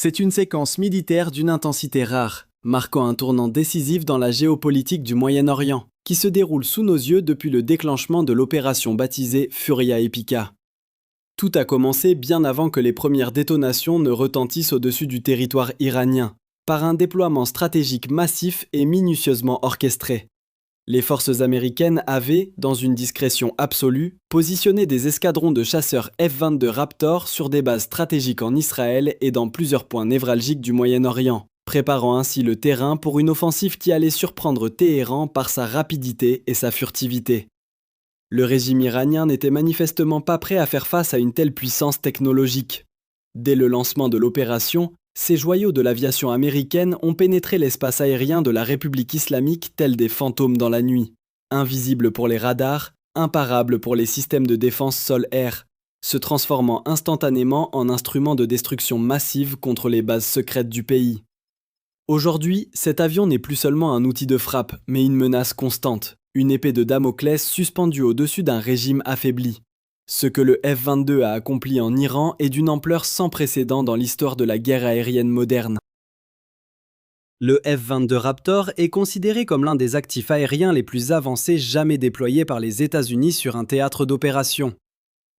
C'est une séquence militaire d'une intensité rare, marquant un tournant décisif dans la géopolitique du Moyen-Orient, qui se déroule sous nos yeux depuis le déclenchement de l'opération baptisée Furia Epica. Tout a commencé bien avant que les premières détonations ne retentissent au-dessus du territoire iranien, par un déploiement stratégique massif et minutieusement orchestré. Les forces américaines avaient, dans une discrétion absolue, positionné des escadrons de chasseurs F-22 Raptor sur des bases stratégiques en Israël et dans plusieurs points névralgiques du Moyen-Orient, préparant ainsi le terrain pour une offensive qui allait surprendre Téhéran par sa rapidité et sa furtivité. Le régime iranien n'était manifestement pas prêt à faire face à une telle puissance technologique. Dès le lancement de l'opération, ces joyaux de l'aviation américaine ont pénétré l'espace aérien de la République islamique tels des fantômes dans la nuit, invisibles pour les radars, imparables pour les systèmes de défense sol-air, se transformant instantanément en instruments de destruction massive contre les bases secrètes du pays. Aujourd'hui, cet avion n'est plus seulement un outil de frappe, mais une menace constante, une épée de Damoclès suspendue au-dessus d'un régime affaibli. Ce que le F-22 a accompli en Iran est d'une ampleur sans précédent dans l'histoire de la guerre aérienne moderne. Le F-22 Raptor est considéré comme l'un des actifs aériens les plus avancés jamais déployés par les États-Unis sur un théâtre d'opération.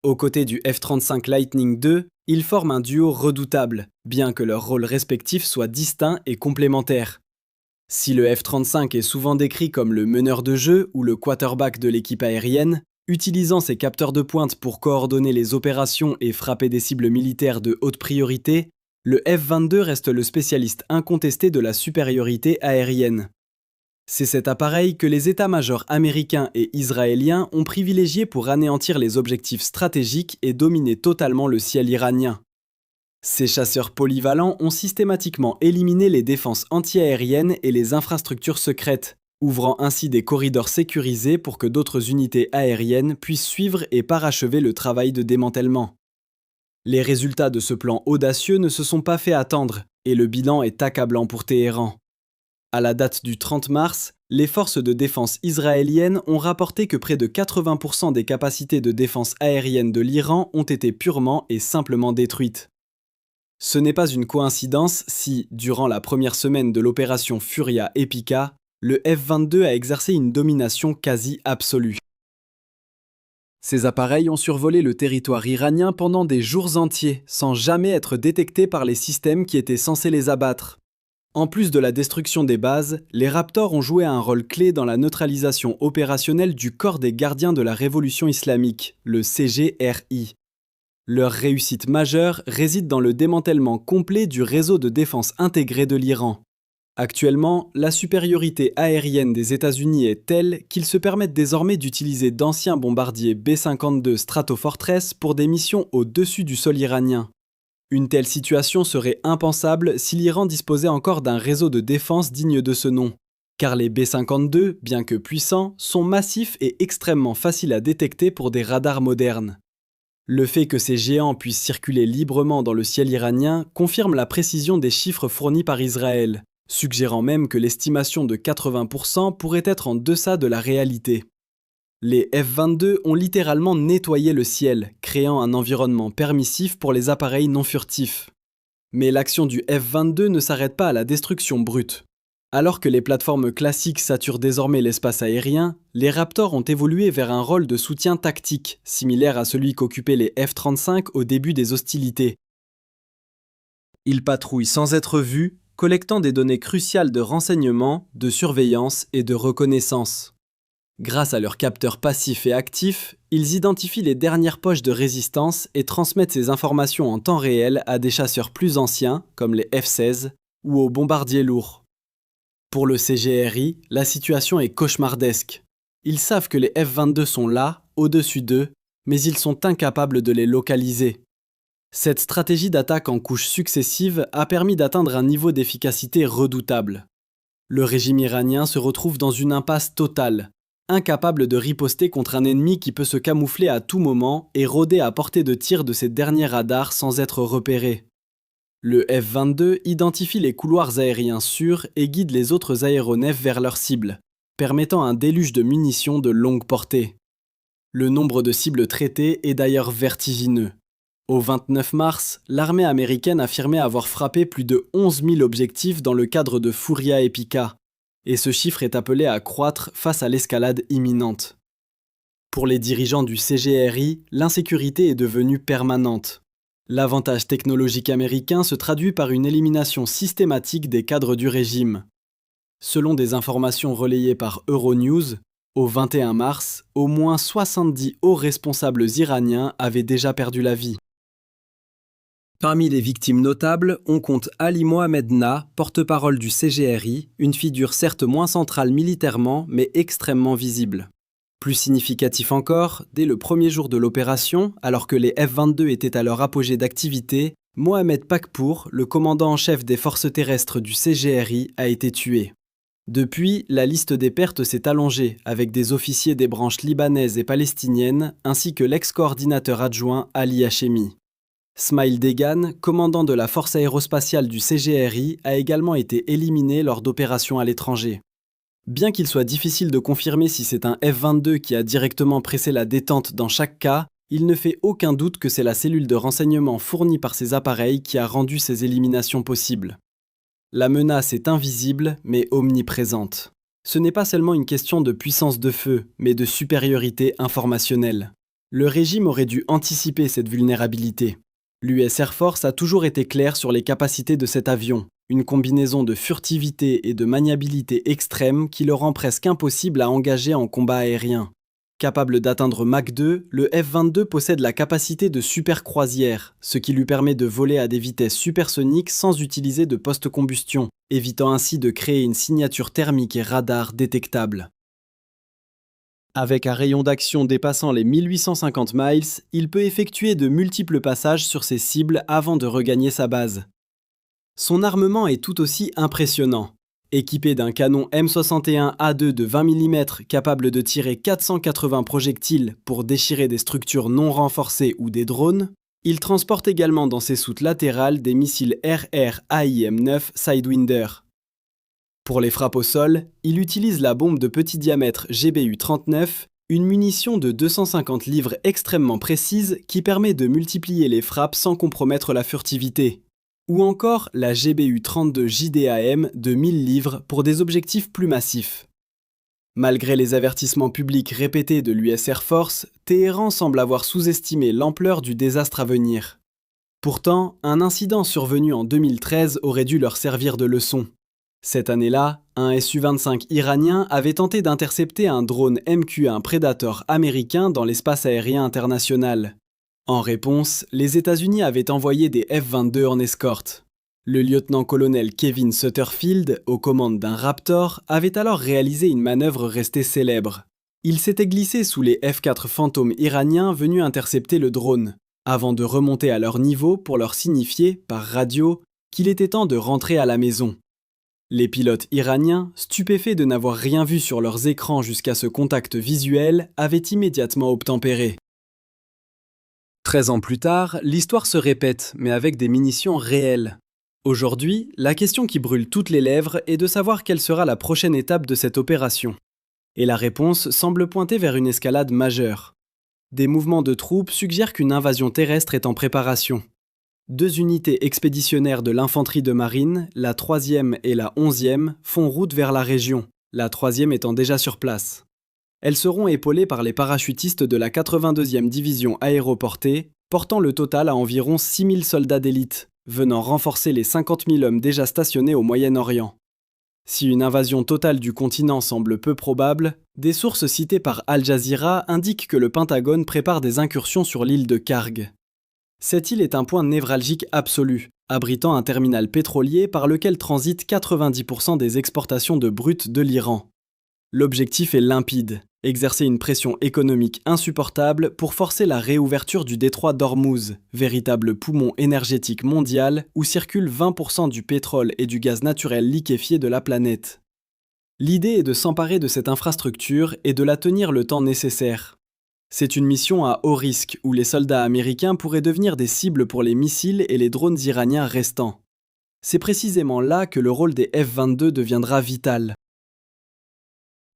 Aux côtés du F-35 Lightning II, ils forment un duo redoutable, bien que leurs rôles respectifs soient distincts et complémentaires. Si le F-35 est souvent décrit comme le meneur de jeu ou le quarterback de l'équipe aérienne, utilisant ses capteurs de pointe pour coordonner les opérations et frapper des cibles militaires de haute priorité, le F-22 reste le spécialiste incontesté de la supériorité aérienne. C'est cet appareil que les états-majors américains et israéliens ont privilégié pour anéantir les objectifs stratégiques et dominer totalement le ciel iranien. Ces chasseurs polyvalents ont systématiquement éliminé les défenses antiaériennes et les infrastructures secrètes, ouvrant ainsi des corridors sécurisés pour que d'autres unités aériennes puissent suivre et parachever le travail de démantèlement. Les résultats de ce plan audacieux ne se sont pas fait attendre, et le bilan est accablant pour Téhéran. À la date du 30 mars, les forces de défense israéliennes ont rapporté que près de 80% des capacités de défense aérienne de l'Iran ont été purement et simplement détruites. Ce n'est pas une coïncidence si, durant la première semaine de l'opération Furia Epica, le F-22 a exercé une domination quasi absolue. Ces appareils ont survolé le territoire iranien pendant des jours entiers, sans jamais être détectés par les systèmes qui étaient censés les abattre. En plus de la destruction des bases, les Raptors ont joué un rôle clé dans la neutralisation opérationnelle du corps des gardiens de la révolution islamique, le CGRI. Leur réussite majeure réside dans le démantèlement complet du réseau de défense intégré de l'Iran. Actuellement, la supériorité aérienne des États-Unis est telle qu'ils se permettent désormais d'utiliser d'anciens bombardiers B-52 Stratofortress pour des missions au-dessus du sol iranien. Une telle situation serait impensable si l'Iran disposait encore d'un réseau de défense digne de ce nom, car les B-52, bien que puissants, sont massifs et extrêmement faciles à détecter pour des radars modernes. Le fait que ces géants puissent circuler librement dans le ciel iranien confirme la précision des chiffres fournis par Israël, suggérant même que l'estimation de 80% pourrait être en deçà de la réalité. Les F-22 ont littéralement nettoyé le ciel, créant un environnement permissif pour les appareils non furtifs. Mais l'action du F-22 ne s'arrête pas à la destruction brute. Alors que les plateformes classiques saturent désormais l'espace aérien, les Raptors ont évolué vers un rôle de soutien tactique, similaire à celui qu'occupaient les F-35 au début des hostilités. Ils patrouillent sans être vus, collectant des données cruciales de renseignement, de surveillance et de reconnaissance. Grâce à leurs capteurs passifs et actifs, ils identifient les dernières poches de résistance et transmettent ces informations en temps réel à des chasseurs plus anciens, comme les F-16, ou aux bombardiers lourds. Pour le CGRI, la situation est cauchemardesque. Ils savent que les F-22 sont là, au-dessus d'eux, mais ils sont incapables de les localiser. Cette stratégie d'attaque en couches successives a permis d'atteindre un niveau d'efficacité redoutable. Le régime iranien se retrouve dans une impasse totale, incapable de riposter contre un ennemi qui peut se camoufler à tout moment et rôder à portée de tir de ses derniers radars sans être repéré. Le F-22 identifie les couloirs aériens sûrs et guide les autres aéronefs vers leurs cibles, permettant un déluge de munitions de longue portée. Le nombre de cibles traitées est d'ailleurs vertigineux. Au 29 mars, l'armée américaine affirmait avoir frappé plus de 11 000 objectifs dans le cadre de Furia Epica, et ce chiffre est appelé à croître face à l'escalade imminente. Pour les dirigeants du CGRI, l'insécurité est devenue permanente. L'avantage technologique américain se traduit par une élimination systématique des cadres du régime. Selon des informations relayées par Euronews, au 21 mars, au moins 70 hauts responsables iraniens avaient déjà perdu la vie. Parmi les victimes notables, on compte Ali Mohamed Na, porte-parole du CGRI, une figure certes moins centrale militairement, mais extrêmement visible. Plus significatif encore, dès le premier jour de l'opération, alors que les F-22 étaient à leur apogée d'activité, Mohamed Pakpour, le commandant en chef des forces terrestres du CGRI, a été tué. Depuis, la liste des pertes s'est allongée, avec des officiers des branches libanaises et palestiniennes, ainsi que l'ex-coordinateur adjoint Ali Hachemi. Smail Degan, commandant de la force aérospatiale du CGRI, a également été éliminé lors d'opérations à l'étranger. Bien qu'il soit difficile de confirmer si c'est un F-22 qui a directement pressé la détente dans chaque cas, il ne fait aucun doute que c'est la cellule de renseignement fournie par ces appareils qui a rendu ces éliminations possibles. La menace est invisible, mais omniprésente. Ce n'est pas seulement une question de puissance de feu, mais de supériorité informationnelle. Le régime aurait dû anticiper cette vulnérabilité. L'US Air Force a toujours été clair sur les capacités de cet avion, une combinaison de furtivité et de maniabilité extrême qui le rend presque impossible à engager en combat aérien. Capable d'atteindre Mach 2, le F-22 possède la capacité de supercroisière, ce qui lui permet de voler à des vitesses supersoniques sans utiliser de post-combustion, évitant ainsi de créer une signature thermique et radar détectable. Avec un rayon d'action dépassant les 1850 miles, il peut effectuer de multiples passages sur ses cibles avant de regagner sa base. Son armement est tout aussi impressionnant. Équipé d'un canon M61A2 de 20 mm capable de tirer 480 projectiles pour déchirer des structures non renforcées ou des drones, il transporte également dans ses soutes latérales des missiles RR-AIM-9 Sidewinder. Pour les frappes au sol, il utilise la bombe de petit diamètre GBU-39, une munition de 250 livres extrêmement précise qui permet de multiplier les frappes sans compromettre la furtivité. Ou encore la GBU-32 JDAM de 1000 livres pour des objectifs plus massifs. Malgré les avertissements publics répétés de l'US Air Force, Téhéran semble avoir sous-estimé l'ampleur du désastre à venir. Pourtant, un incident survenu en 2013 aurait dû leur servir de leçon. Cette année-là, un Su-25 iranien avait tenté d'intercepter un drone MQ-1 Predator américain dans l'espace aérien international. En réponse, les États-Unis avaient envoyé des F-22 en escorte. Le lieutenant-colonel Kevin Sutterfield, aux commandes d'un Raptor, avait alors réalisé une manœuvre restée célèbre. Il s'était glissé sous les F-4 Phantom iraniens venus intercepter le drone, avant de remonter à leur niveau pour leur signifier, par radio, qu'il était temps de rentrer à la maison. Les pilotes iraniens, stupéfaits de n'avoir rien vu sur leurs écrans jusqu'à ce contact visuel, avaient immédiatement obtempéré. 13 ans plus tard, l'histoire se répète, mais avec des munitions réelles. Aujourd'hui, la question qui brûle toutes les lèvres est de savoir quelle sera la prochaine étape de cette opération. Et la réponse semble pointer vers une escalade majeure. Des mouvements de troupes suggèrent qu'une invasion terrestre est en préparation. 2 unités expéditionnaires de l'infanterie de marine, la 3e et la 11e, font route vers la région, la 3e étant déjà sur place. Elles seront épaulées par les parachutistes de la 82e division aéroportée, portant le total à environ 6000 soldats d'élite, venant renforcer les 50 000 hommes déjà stationnés au Moyen-Orient. Si une invasion totale du continent semble peu probable, des sources citées par Al Jazeera indiquent que le Pentagone prépare des incursions sur l'île de Kharg. Cette île est un point névralgique absolu, abritant un terminal pétrolier par lequel transitent 90% des exportations de brut de l'Iran. L'objectif est limpide, exercer une pression économique insupportable pour forcer la réouverture du détroit d'Ormuz, véritable poumon énergétique mondial où circulent 20% du pétrole et du gaz naturel liquéfié de la planète. L'idée est de s'emparer de cette infrastructure et de la tenir le temps nécessaire. C'est une mission à haut risque où les soldats américains pourraient devenir des cibles pour les missiles et les drones iraniens restants. C'est précisément là que le rôle des F-22 deviendra vital.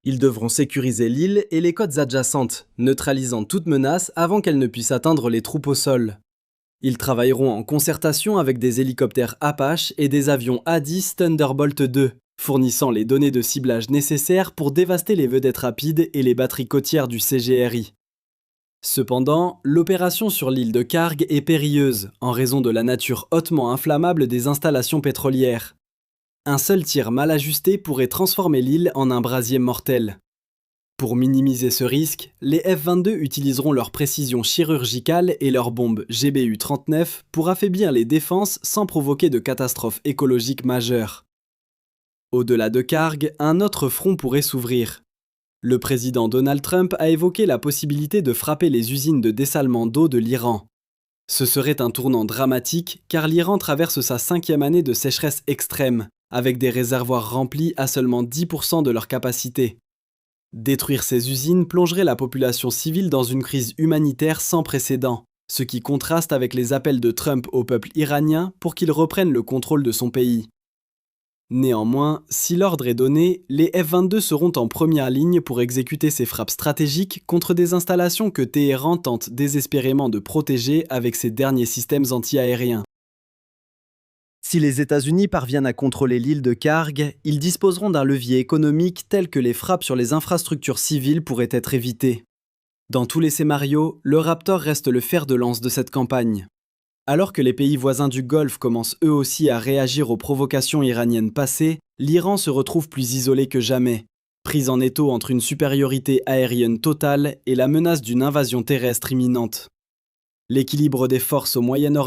Ils devront sécuriser l'île et les côtes adjacentes, neutralisant toute menace avant qu'elles ne puissent atteindre les troupes au sol. Ils travailleront en concertation avec des hélicoptères Apache et des avions A-10 Thunderbolt II, fournissant les données de ciblage nécessaires pour dévaster les vedettes rapides et les batteries côtières du CGRI. Cependant, l'opération sur l'île de Kharg est périlleuse en raison de la nature hautement inflammable des installations pétrolières. Un seul tir mal ajusté pourrait transformer l'île en un brasier mortel. Pour minimiser ce risque, les F-22 utiliseront leur précision chirurgicale et leurs bombes GBU-39 pour affaiblir les défenses sans provoquer de catastrophe écologique majeure. Au-delà de Kharg, un autre front pourrait s'ouvrir. Le président Donald Trump a évoqué la possibilité de frapper les usines de dessalement d'eau de l'Iran. Ce serait un tournant dramatique car l'Iran traverse sa 5e année de sécheresse extrême, avec des réservoirs remplis à seulement 10% de leur capacité. Détruire ces usines plongerait la population civile dans une crise humanitaire sans précédent, ce qui contraste avec les appels de Trump au peuple iranien pour qu'il reprenne le contrôle de son pays. Néanmoins, si l'ordre est donné, les F-22 seront en première ligne pour exécuter ces frappes stratégiques contre des installations que Téhéran tente désespérément de protéger avec ses derniers systèmes anti-aériens. Si les États-Unis parviennent à contrôler l'île de Kharg, ils disposeront d'un levier économique tel que les frappes sur les infrastructures civiles pourraient être évitées. Dans tous les scénarios, le Raptor reste le fer de lance de cette campagne. Alors que les pays voisins du Golfe commencent eux aussi à réagir aux provocations iraniennes passées, l'Iran se retrouve plus isolé que jamais, pris en étau entre une supériorité aérienne totale et la menace d'une invasion terrestre imminente. L'équilibre des forces au Moyen-Orient